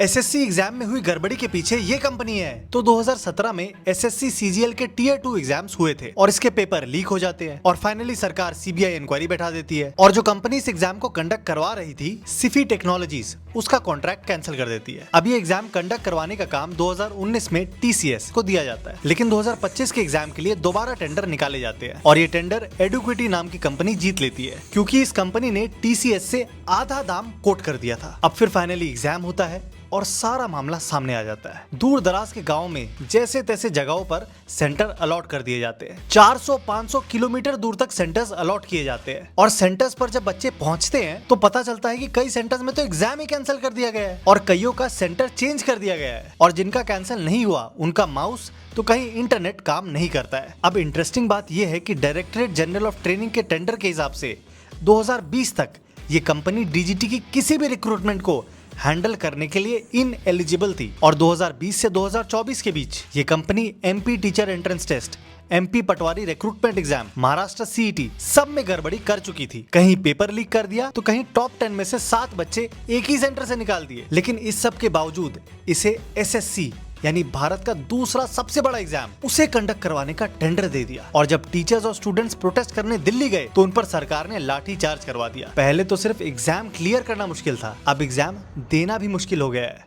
SSC exam में हुई गड़बड़ी के पीछे ये कंपनी है। तो 2017 में एसएससी सीजीएल के टीयर 2 एग्जाम्स हुए थे और इसके पेपर लीक हो जाते हैं और फाइनली सरकार सीबीआई इंक्वायरी बैठा देती है और जो कंपनी इस एग्जाम को कंडक्ट करवा रही थी सिफी टेक्नोलॉजीज, उसका कॉन्ट्रैक्ट कैंसिल कर देती है। अब ये एग्जाम कंडक्ट करवाने का काम 2019 में टीसीएस को दिया जाता है, लेकिन 2025 के एग्जाम के लिए दोबारा टेंडर निकाले जाते हैं और ये टेंडर एडुक्विटी नाम की कंपनी जीत लेती है क्योंकि इस कंपनी ने टीसीएस से आधा दाम कोट कर दिया था। अब फिर फाइनली एग्जाम होता है और सारा मामला सामने आ जाता है। दूर दराज के गांव में जैसे तैसे जगहों पर सेंटर अलॉट कर दिए जाते हैं। 400-500 किलोमीटर दूर तक सेंटर्स अलॉट किए जाते हैं और सेंटर्स पर जब बच्चे पहुंचते हैं तो पता चलता है कि कई सेंटर्स में तो एग्जाम ही कैंसिल कर दिया गया है और कईयों का सेंटर चेंज कर दिया गया है और जिनका कैंसिल नहीं हुआ उनका माउस तो कहीं इंटरनेट काम नहीं करता है। अब इंटरेस्टिंग बात यह है कि डायरेक्टरेट जनरल ऑफ ट्रेनिंग के टेंडर के हिसाब से 2020 तक ये कंपनी डीजीटी की किसी भी रिक्रूटमेंट को हैंडल करने के लिए इनएलिजिबल थी और 2020 से 2024 के बीच ये company MP teacher entrance test, MP patwari recruitment exam, Maharashtra CET सब में गड़बड़ी कर चुकी थी। कहीं पेपर लीक कर दिया तो कहीं टॉप 10 में से 7 बच्चे एक ही सेंटर से निकाल दिए। लेकिन इस सब के बावजूद इसे एसएससी यानी भारत का दूसरा सबसे बड़ा एग्जाम उसे कंडक्ट करवाने का टेंडर दे दिया और जब टीचर्स और स्टूडेंट्स प्रोटेस्ट करने दिल्ली गए तो उन पर सरकार ने लाठी चार्ज करवा दिया। पहले तो सिर्फ एग्जाम क्लियर करना मुश्किल था, अब एग्जाम देना भी मुश्किल हो गया है।